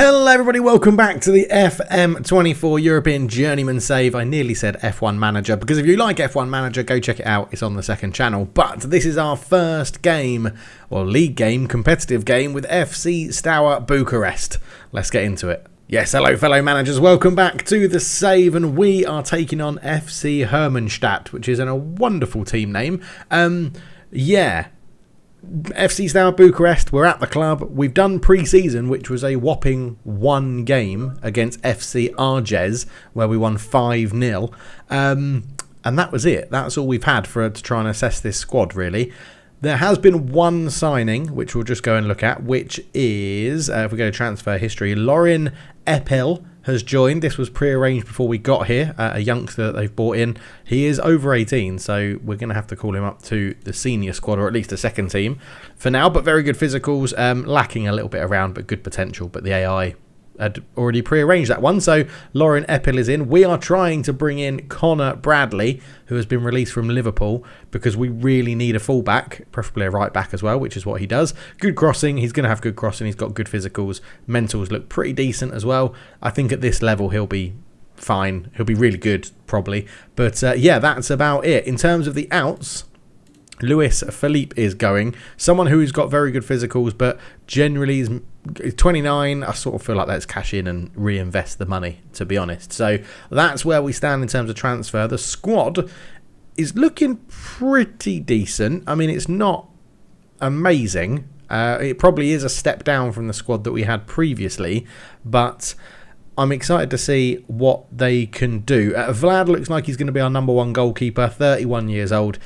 Hello everybody, welcome back to the FM24 European Journeyman Save. I nearly said F1 Manager, because if you like F1 Manager, go check it out. It's on the second channel. But this is our first game, or league game, competitive game with FC Steau Bucharest. Let's get into it. Yes, hello fellow managers, welcome back to the save, and we are taking on FC Hermannstadt, which is a wonderful team name. FC Steau Bucharest, we're at the club. We've done pre-season, which was a whopping one game against FC Arges, where we won 5-0. And that was it. That's all we've had to try and assess this squad, really. There has been one signing, which we'll just go and look at, which is, if we go to transfer history, Lauren Eppel has joined. This was pre-arranged before we got here, a youngster that they've brought in. He is over 18, so we're going to have to call him up to the senior squad, or at least the second team for now, but very good physicals, lacking a little bit around, but good potential. But the AI had already pre-arranged that one, so Lauren Eppel is in. We are trying to bring in Connor Bradley, who has been released from Liverpool, because we really need a fullback, preferably a right back as well, which is what he does. Good crossing, he's going to have good crossing, he's got good physicals, mentals look pretty decent as well. I think at this level he'll be fine, he'll be really good probably, but yeah, that's about it. In terms of the outs, Luis Philippe is going, someone who's got very good physicals, but generally is 29. I sort of feel like let's cash in and reinvest the money, to be honest. So that's where we stand in terms of transfer. The squad is looking pretty decent. I mean, it's not amazing. It probably is a step down from the squad that we had previously, but I'm excited to see what they can do. Vlad looks like he's going to be our number one goalkeeper, 31 years old.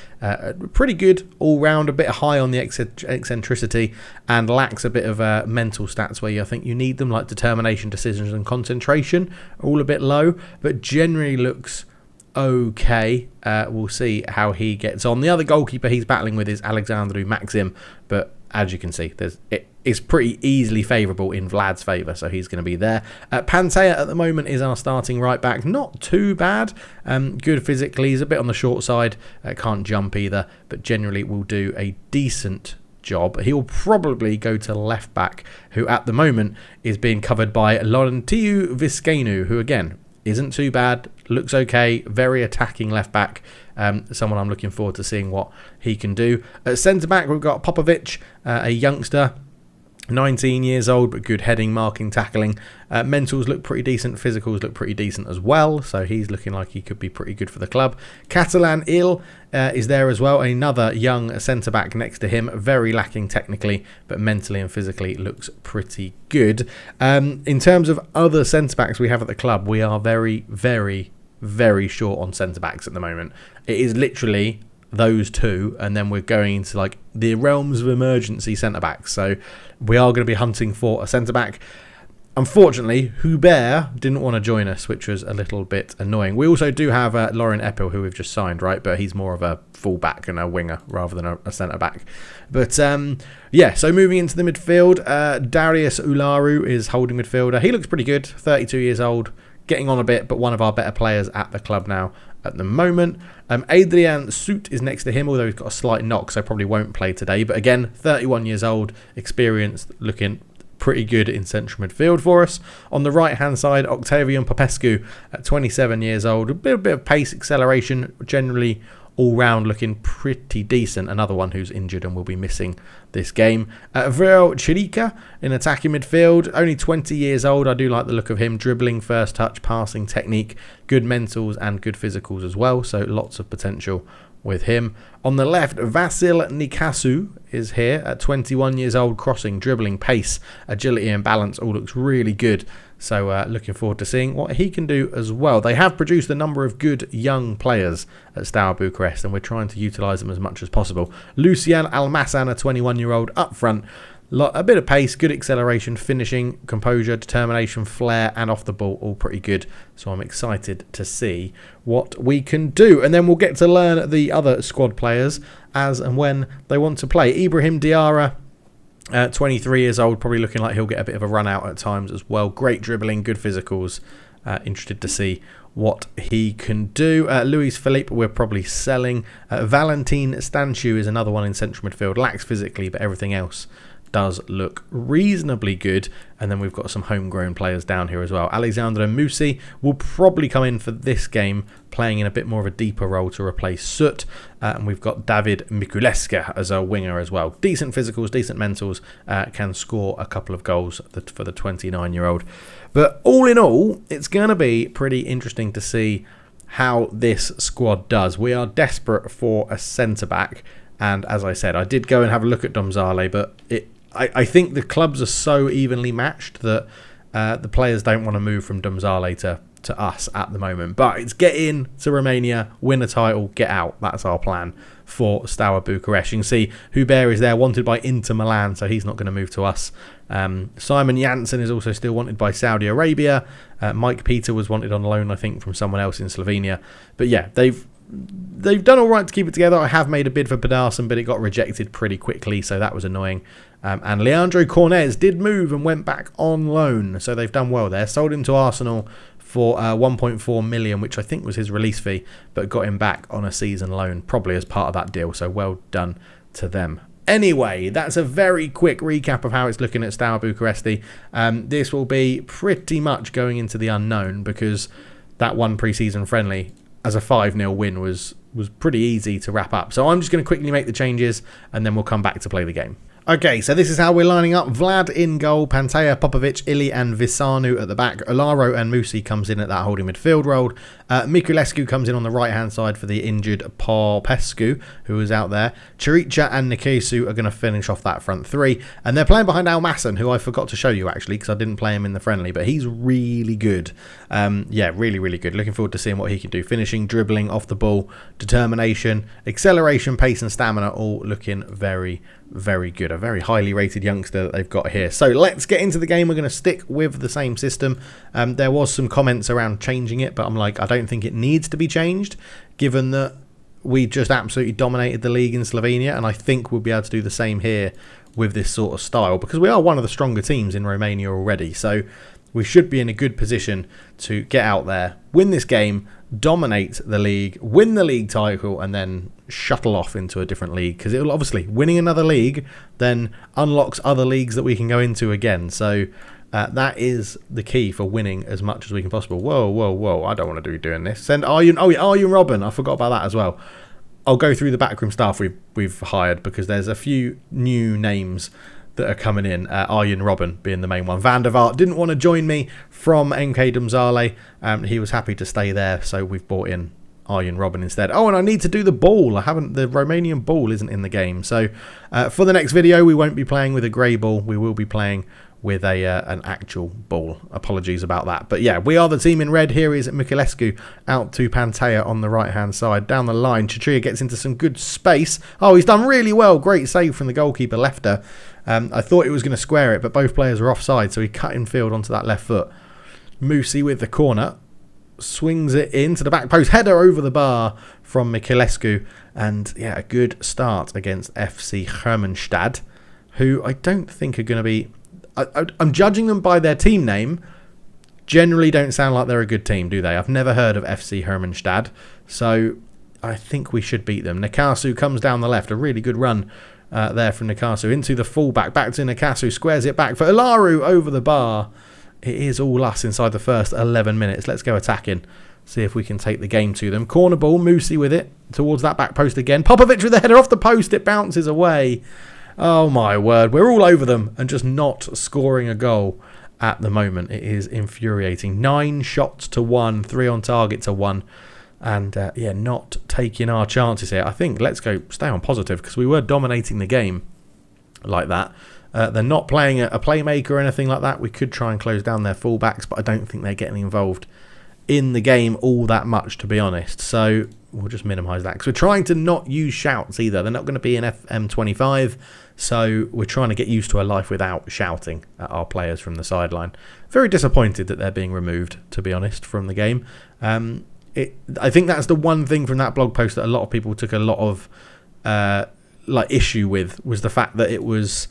Pretty good all-round, a bit high on the eccentricity, and lacks a bit of mental stats where I think you need them, like determination, decisions, and concentration, all a bit low, but generally looks okay. We'll see how he gets on. The other goalkeeper he's battling with is Alexandru Maxim, but as you can see, it's pretty easily favourable in Vlad's favour, so he's going to be there. Pantea at the moment is our starting right back. Not too bad. Good physically. He's a bit on the short side. Can't jump either, but generally will do a decent job. He'll probably go to left back, who at the moment is being covered by Laurentiu Viscanu, who again isn't too bad, looks okay, very attacking left back. Someone I'm looking forward to seeing what he can do. At centre back, we've got Popovic, a youngster, 19 years old, but good heading, marking, tackling. Mentals look pretty decent, physicals look pretty decent as well, so he's looking like he could be pretty good for the club. Catalan Il is there as well, another young centre-back next to him, very lacking technically, but mentally and physically looks pretty good. In terms of other centre-backs we have at the club, we are very, very, very short on centre-backs at the moment. It is literally those two, and then we're going into like the realms of emergency centre-backs, so we are going to be hunting for a centre-back. Unfortunately, Hubert didn't want to join us, which was a little bit annoying. We also do have Lauren Eppel, who we've just signed, right? But he's more of a full-back and a winger rather than a centre-back. But yeah, so moving into the midfield, Darius Ularu is holding midfielder. He looks pretty good, 32 years old, getting on a bit, but one of our better players at the club now at the moment. Adrian Soot is next to him, although he's got a slight knock, so probably won't play today. But again, 31 years old, experienced, looking pretty good in central midfield for us. On the right-hand side, Octavian Popescu at 27 years old. A bit of pace, acceleration, generally all-round looking pretty decent. Another one who's injured and will be missing this game. Vrel Chirika in attacking midfield, only 20 years old. I do like the look of him. Dribbling, first touch, passing technique, good mentals and good physicals as well. So lots of potential with him. On the left, Vasil Nikasu is here at 21 years old, crossing, dribbling, pace, agility and balance all looks really good. So looking forward to seeing what he can do as well. They have produced a number of good young players at Steau Bucharest, and we're trying to utilise them as much as possible. Lucian Almassan, a 21-year-old up front. A bit of pace, good acceleration, finishing, composure, determination, flair, and off the ball, all pretty good. So I'm excited to see what we can do. And then we'll get to learn the other squad players as and when they want to play. Ibrahim Diarra, 23 years old, probably looking like he'll get a bit of a run out at times as well. Great dribbling, good physicals. Interested to see what he can do. Luis Philippe, we're probably selling. Valentin Stanciu is another one in central midfield. Lacks physically, but everything else does look reasonably good. And then we've got some homegrown players down here as well. Alexandre Musi will probably come in for this game, playing in a bit more of a deeper role to replace Soot. And we've got David Mikuleska as a winger as well. Decent physicals, decent mentals, can score a couple of goals for the 29-year-old. But all in all, it's going to be pretty interesting to see how this squad does. We are desperate for a centre-back. And as I said, I did go and have a look at Domzale, but I think the clubs are so evenly matched that the players don't want to move from Domzale to us at the moment. But it's get in to Romania, win a title, get out. That's our plan for Steaua Bucharest. You can see Hubert is there, wanted by Inter Milan, so he's not going to move to us. Simon Janssen is also still wanted by Saudi Arabia. Mike Peter was wanted on loan, I think, from someone else in Slovenia. But yeah, they've done all right to keep it together. I have made a bid for Pedersen, but it got rejected pretty quickly, so that was annoying. And Leandro Cornez did move and went back on loan, so they've done well there. Sold him to Arsenal for 1.4 million, which I think was his release fee, but got him back on a season loan, probably as part of that deal, so well done to them. Anyway, that's a very quick recap of how it's looking at Steaua Bucharesti. This will be pretty much going into the unknown, because that one pre-season friendly as a 5-0 win was pretty easy to wrap up. So I'm just going to quickly make the changes, and then we'll come back to play the game. Okay, so this is how we're lining up. Vlad in goal, Pantea, Popovic, Ili and Visanu at the back. Olaro and Musi comes in at that holding midfield role. Miculescu comes in on the right-hand side for the injured Popescu, who was out there. Chirica and Nikesu are going to finish off that front three. And they're playing behind Almasson, who I forgot to show you, actually, because I didn't play him in the friendly. But he's really good. Yeah, really, really good. Looking forward to seeing what he can do. Finishing, dribbling, off the ball, determination, acceleration, pace and stamina, all looking very, very good. A very highly rated youngster that they've got here. So let's get into the game. We're going to stick with the same system. There was some comments around changing it, but I'm like, I don't think it needs to be changed, given that we just absolutely dominated the league in Slovenia, and I think we'll be able to do the same here with this sort of style, because we are one of the stronger teams in Romania already. So we should be in a good position to get out there, win this game, dominate the league, win the league title, and then shuttle off into a different league, because it will obviously, winning another league then unlocks other leagues that we can go into again. So that is the key for winning as much as we can possible. Whoa, I don't want to be doing this. Send Arjen, Arjen Robben, I forgot about that as well. I'll go through the backroom staff we've hired, because there's a few new names that are coming in, Arjen Robben being the main one. Van der Vaart didn't want to join me from MK Domzale. He was happy to stay there, so we've brought in Arjen Robben instead. Oh, and I need to do the ball. The Romanian ball isn't in the game. So for the next video, we won't be playing with a grey ball. We will be playing with an actual ball. Apologies about that. But yeah, we are the team in red. Here is Miculescu out to Pantea on the right-hand side. Down the line, Chitria gets into some good space. Oh, he's done really well. Great save from the goalkeeper, Lefter. I thought he was going to square it, but both players were offside, so he cut in field onto that left foot. Musi with the corner. Swings it into the back post. Header over the bar from Miculescu. And yeah, a good start against FC Hermannstad, who I don't think are going to be... I'm judging them by their team name. Generally don't sound like they're a good team, do they? I've never heard of FC Hermannstad, so I think we should beat them. Nakasu comes down the left. A really good run there from Nakasu into the fullback. Back to Nakasu. Squares it back for Olaru over the bar. It is all us inside the first 11 minutes. Let's go attacking. See if we can take the game to them. Corner ball. Musi with it towards that back post again. Popovic with the header off the post. It bounces away. Oh my word, we're all over them and just not scoring a goal at the moment. It is infuriating. 9 shots to 1, 3 on target to 1, and yeah, not taking our chances here. I think let's stay on positive, because we were dominating the game like that. They're not playing a playmaker or anything like that. We could try and close down their fullbacks, but I don't think they're getting involved in the game all that much, to be honest. So we'll just minimise that, because we're trying to not use shouts either. They're not going to be in FM25, so we're trying to get used to a life without shouting at our players from the sideline. Very disappointed that they're being removed, to be honest, from the game. I think that's the one thing from that blog post that a lot of people took a lot of issue with, was the fact that it was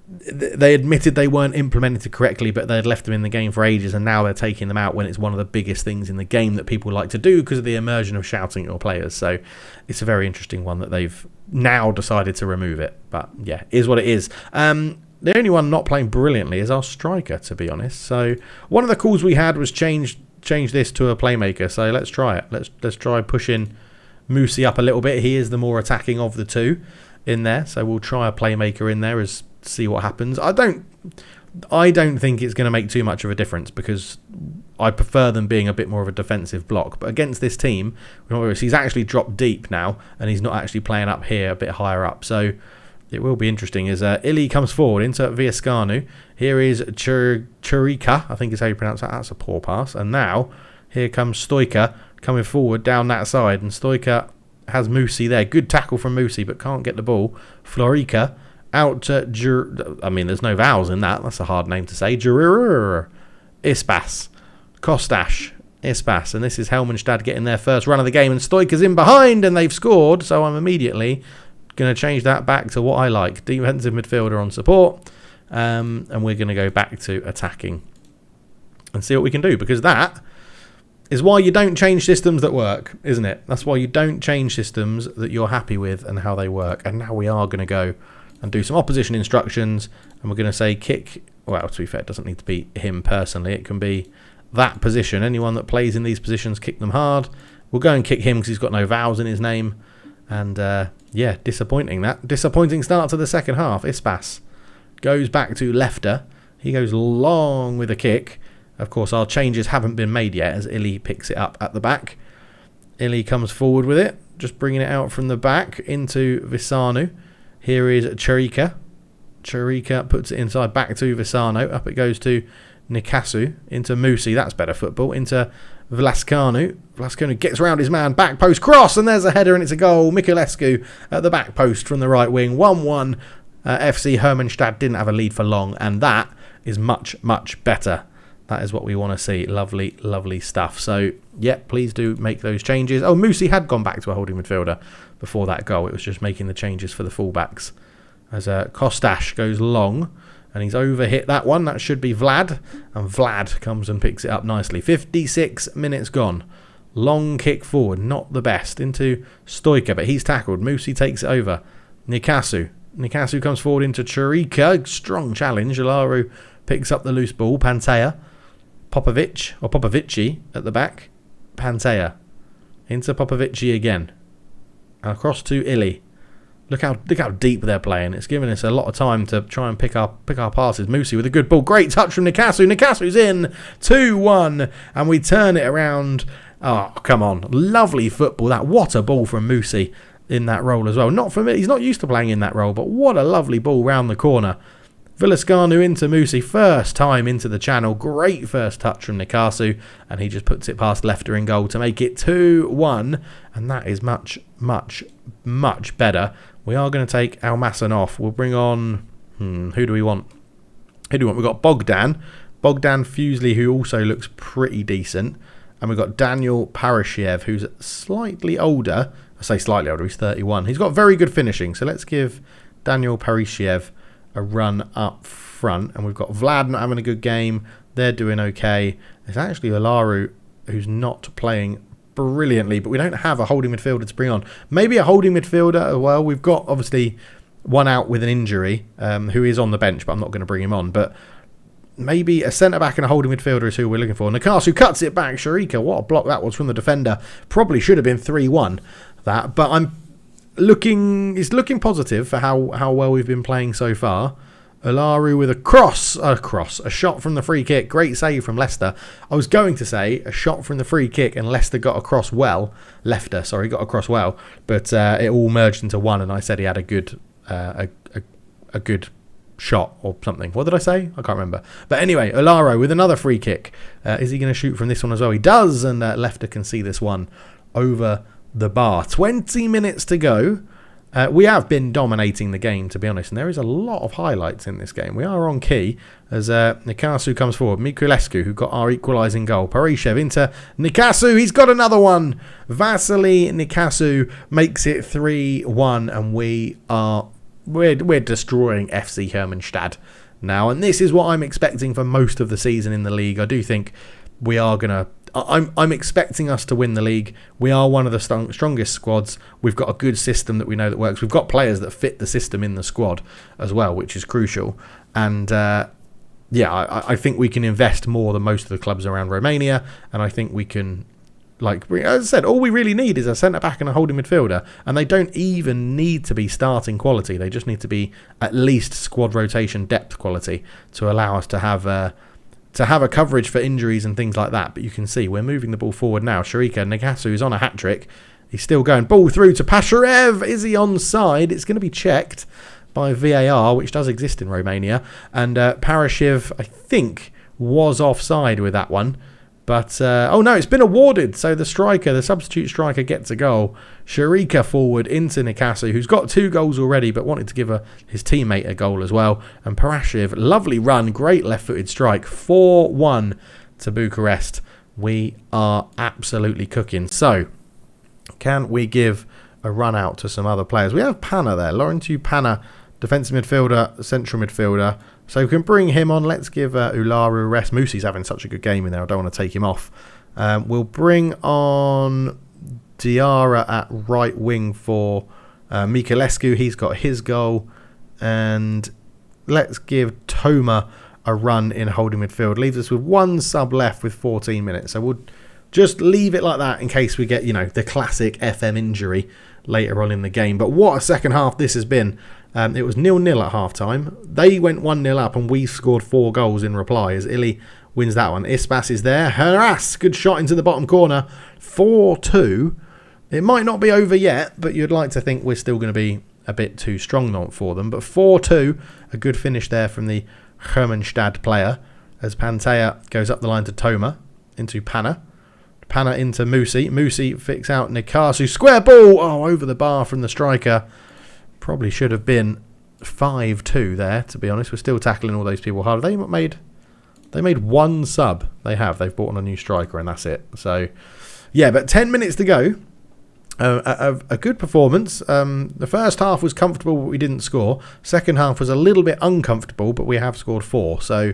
they admitted they weren't implemented correctly, but they had left them in the game for ages, and now they're taking them out when it's one of the biggest things in the game that people like to do because of the immersion of shouting at your players. So it's a very interesting one that they've now decided to remove it. But yeah, is what it is. The only one not playing brilliantly is our striker, to be honest. So one of the calls we had was change this to a playmaker. So let's try it. Let's try pushing Moosey up a little bit. He is the more attacking of the two in there. So we'll try a playmaker in there as see what happens. I don't think it's going to make too much of a difference because I prefer them being a bit more of a defensive block. But against this team, he's actually dropped deep now, and he's not actually playing up here, a bit higher up. So it will be interesting as Ili comes forward into Viescanu. Here is Churika, I think is how you pronounce that. That's a poor pass. And now here comes Stoica coming forward down that side, and Stoica has Moosey there. Good tackle from Moosey, but can't get the ball. Florica out to there's no vowels in that. That's a hard name to say. Ispas. Kostash. Ispas. And this is Helmenstad getting their first run of the game. And Stoica's in behind and they've scored. So I'm immediately going to change that back to what I like. Defensive midfielder on support. And we're going to go back to attacking. And see what we can do. Because that is why you don't change systems that work, isn't it? That's why you don't change systems that you're happy with and how they work. And now we are going to go and do some opposition instructions, and we're going to say kick. Well, to be fair, it doesn't need to be him personally. It can be that position. Anyone that plays in these positions, kick them hard. We'll go and kick him because he's got no vowels in his name. And yeah, disappointing that. Disappointing start to the second half. Ispas goes back to Lefter. He goes long with a kick. Of course, our changes haven't been made yet as Ili picks it up at the back. Ili comes forward with it, just bringing it out from the back into Visanu. Here is Churika. Churika puts it inside back to Visano. Up it goes to Nikasu. Into Moosey. That's better football. Into Vlaskanu. Vlaskanu gets around his man. Back post cross. And there's a header and it's a goal. Mikulescu at the back post from the right wing. 1-1. FC Hermannstadt didn't have a lead for long. And that is much, much better. That is what we want to see. Lovely, lovely stuff. So, yeah, please do make those changes. Oh, Moosey had gone back to a holding midfielder before that goal. It was just making the changes for the fullbacks. As Kostash goes long, and he's overhit that one. That should be Vlad. And Vlad comes and picks it up nicely. 56 minutes gone. Long kick forward. Not the best. Into Stoica, but he's tackled. Moosey takes it over. Nikasu. Nikasu comes forward into Churika. Strong challenge. Alaru picks up the loose ball. Pantea. Popovici at the back. Pantea into Popovici again. And across to Ili. Look how deep they're playing. It's giving us a lot of time to try and pick our passes. Moosey with a good ball. Great touch from Nikasu. Nikasu's in. 2-1. And we turn it around. Oh, come on. Lovely football. What a ball from Moosey in that role as well. Not for me. He's not used to playing in that role, but what a lovely ball round the corner. Vilascanu into Moosey, first time into the channel. Great first touch from Nikasu, and he just puts it past Lefter in goal to make it 2-1, and that is much, much, much better. We are going to take Almasson off. We'll bring on... who do we want? We've got Bogdan Fuseli, who also looks pretty decent, and we've got Daniel Parashiev, who's slightly older. I say slightly older, he's 31. He's got very good finishing, so let's give Daniel Parashiev a run up front. And we've got Vlad not having a good game. They're doing okay. It's actually Alaru who's not playing brilliantly, but we don't have a holding midfielder to bring on. Maybe a holding midfielder. Well, we've got obviously one out with an injury who is on the bench, but I'm not going to bring him on. But maybe a centre-back and a holding midfielder is who we're looking for. Nakasu cuts it back. Sharika, what a block that was from the defender. Probably should have been 3-1 that, but it's looking positive for how well we've been playing so far. Alaru with a shot from the free kick. Great save from Leicester. I was going to say a shot from the free kick and Leicester got across well. Lefter got across well, but it all merged into one, and I said he had a good shot or something. What did I say? I can't remember. But anyway, Alaru with another free kick. Is he going to shoot from this one as well? He does, and Leicester can see this one over the bar. 20 minutes to go. We have been dominating the game, to be honest, and there is a lot of highlights in this game. We are on key as Nikasu comes forward. Mikulescu, who got our equalising goal. Parishev into Nikasu. He's got another one. Vasily Nikasu makes it 3-1, and we are we're destroying FC Hermannstadt now, and this is what I'm expecting for most of the season in the league. I do think we are gonna. I'm expecting us to win the league. We are one of the strongest squads. We've got a good system that we know that works. We've got players that fit the system in the squad as well, which is crucial. And I think we can invest more than most of the clubs around Romania. And I think we can, as I said, all we really need is a centre-back and a holding midfielder. And they don't even need to be starting quality. They just need to be at least squad rotation depth quality to allow us to have a coverage for injuries and things like that. But you can see we're moving the ball forward now. Sharika Nagasu is on a hat-trick. He's still going. Ball through to Pasharev. Is he onside? It's going to be checked by VAR, which does exist in Romania. And Parashiv, I think, was offside with that one. But, oh no, it's been awarded. So the substitute striker gets a goal. Sharika forward into Nikasu, who's got 2 goals already, but wanted to give his teammate a goal as well. And Parashiv, lovely run, great left-footed strike. 4-1 to Bucharest. We are absolutely cooking. So, can we give a run out to some other players? We have Pana there. Laurentiu Pana, defensive midfielder, central midfielder. So we can bring him on. Let's give Ularu a rest. Musi's having such a good game in there. I don't want to take him off. We'll bring on Diarra at right wing for Miculescu. He's got his goal. And let's give Toma a run in holding midfield. Leaves us with 1 sub left with 14 minutes. So we'll just leave it like that in case we get, the classic FM injury later on in the game. But what a second half this has been. It was 0-0 at half-time. They went 1-0 up and we scored 4 goals in reply as Ili wins that one. Ispas is there. Haras, good shot into the bottom corner. 4-2. It might not be over yet, but you'd like to think we're still going to be a bit too strong for them. But 4-2, a good finish there from the Hermannstadt player as Pantea goes up the line to Toma into Pana. Pana into Musi. Musi flicks out Nikasu. Square ball! Oh, over the bar from the striker. Probably should have been 5-2 there, to be honest. We're still tackling all those people hard. They made 1 sub. They've brought on a new striker and that's it. So, yeah, but 10 minutes to go. A good performance. The first half was comfortable, but we didn't score. Second half was a little bit uncomfortable, but we have scored 4. So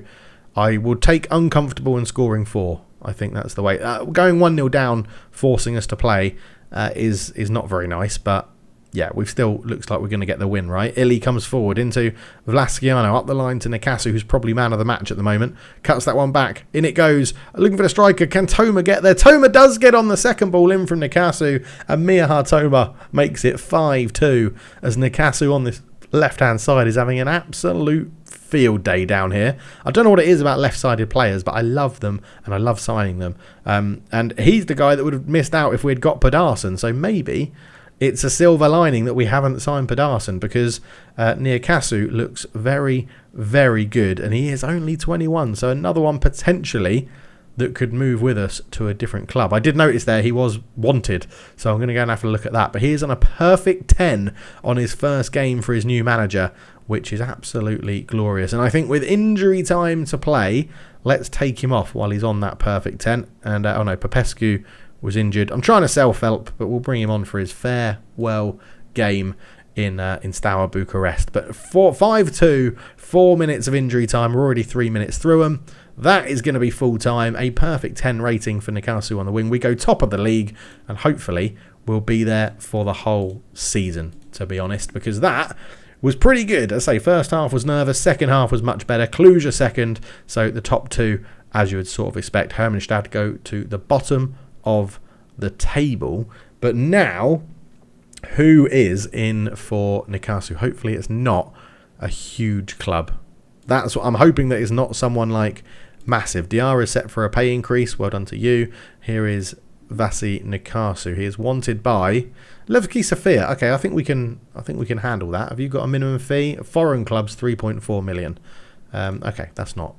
I would take uncomfortable and scoring 4. I think that's the way. Going 1-0 down, forcing us to play, is not very nice, but yeah, we've still looks like we're going to get the win, right? Ili comes forward into Vlaskiano, up the line to Nikasu, who's probably man of the match at the moment. Cuts that one back. In it goes. Looking for the striker. Can Toma get there? Toma does get on the second ball in from Nikasu. And Mihar Toma makes it 5-2 as Nikasu on this left-hand side is having an absolute field day down here. I don't know what it is about left-sided players, but I love them and I love signing them. And he's the guy that would have missed out if we'd got Pedersen. So maybe it's a silver lining that we haven't signed Pedersen because Nikasu looks very, very good. And he is only 21. So another one potentially that could move with us to a different club. I did notice there he was wanted, so I'm going to go and have a look at that. But he is on a perfect 10 on his first game for his new manager, which is absolutely glorious. And I think with injury time to play, let's take him off while he's on that perfect 10. And, Popescu was injured. I'm trying to sell Phelp, but we'll bring him on for his farewell game in Steau Bucharest. But 5-2, 4 minutes of injury time. We're already 3 minutes through them. That is going to be full time. A perfect 10 rating for Nikasu on the wing. We go top of the league and hopefully we'll be there for the whole season, to be honest, because that was pretty good. As I say, first half was nervous, second half was much better. Cluj second, so the top two, as you would sort of expect. Hermannstadt go to the bottom of the table. But now, who is in for Nikasu? Hopefully it's not a huge club. That's what I'm hoping, that it's not someone like massive. Diarra is set for a pay increase. Well done to you. Here is Vasi Nikasu. He is wanted by Levski Sofia. Okay, I think we can handle that. Have you got a minimum fee? Foreign clubs 3.4 million. Okay, that's not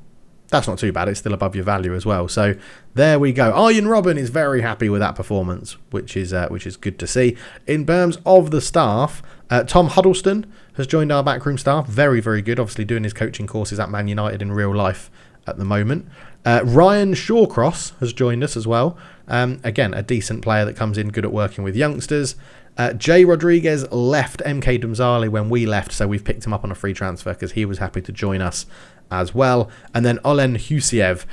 too bad. It's still above your value as well. So there we go. Arjen Robben is very happy with that performance, which is good to see. In terms of the staff, Tom Huddleston has joined our backroom staff. Very, very good. Obviously doing his coaching courses at Man United in real life at the moment. Ryan Shawcross has joined us as well. Again, a decent player that comes in, good at working with youngsters. Jay Rodriguez left MK Dumzali when we left, so we've picked him up on a free transfer because he was happy to join us as well. And then Olen Husiev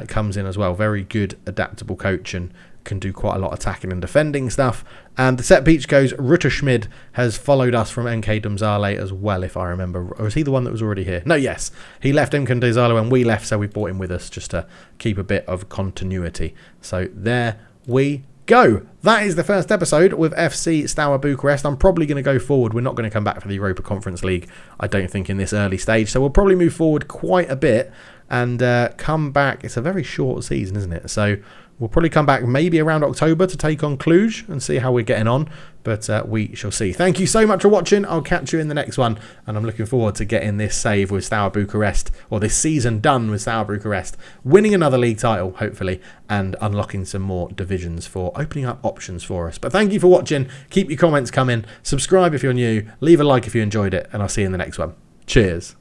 comes in as well. Very good, adaptable coach and can do quite a lot of attacking and defending stuff. And the set beach goes, Rutter Schmid has followed us from MK Dumzale as well, if I remember. Or is he the one that was already here? No, yes. He left MK Dumzale when we left, so we brought him with us just to keep a bit of continuity. So there we go. That is the first episode with FC Steaua Bucharest. I'm probably going to go forward. We're not going to come back for the Europa Conference League, I don't think, in this early stage. So we'll probably move forward quite a bit and come back. It's a very short season, isn't it? So we'll probably come back maybe around October to take on Cluj and see how we're getting on. But we shall see. Thank you so much for watching. I'll catch you in the next one. And I'm looking forward to getting this save with Steaua Bucharest, or this season done with Steaua Bucharest, winning another league title, hopefully, and unlocking some more divisions for opening up options for us. But thank you for watching. Keep your comments coming. Subscribe if you're new. Leave a like if you enjoyed it. And I'll see you in the next one. Cheers.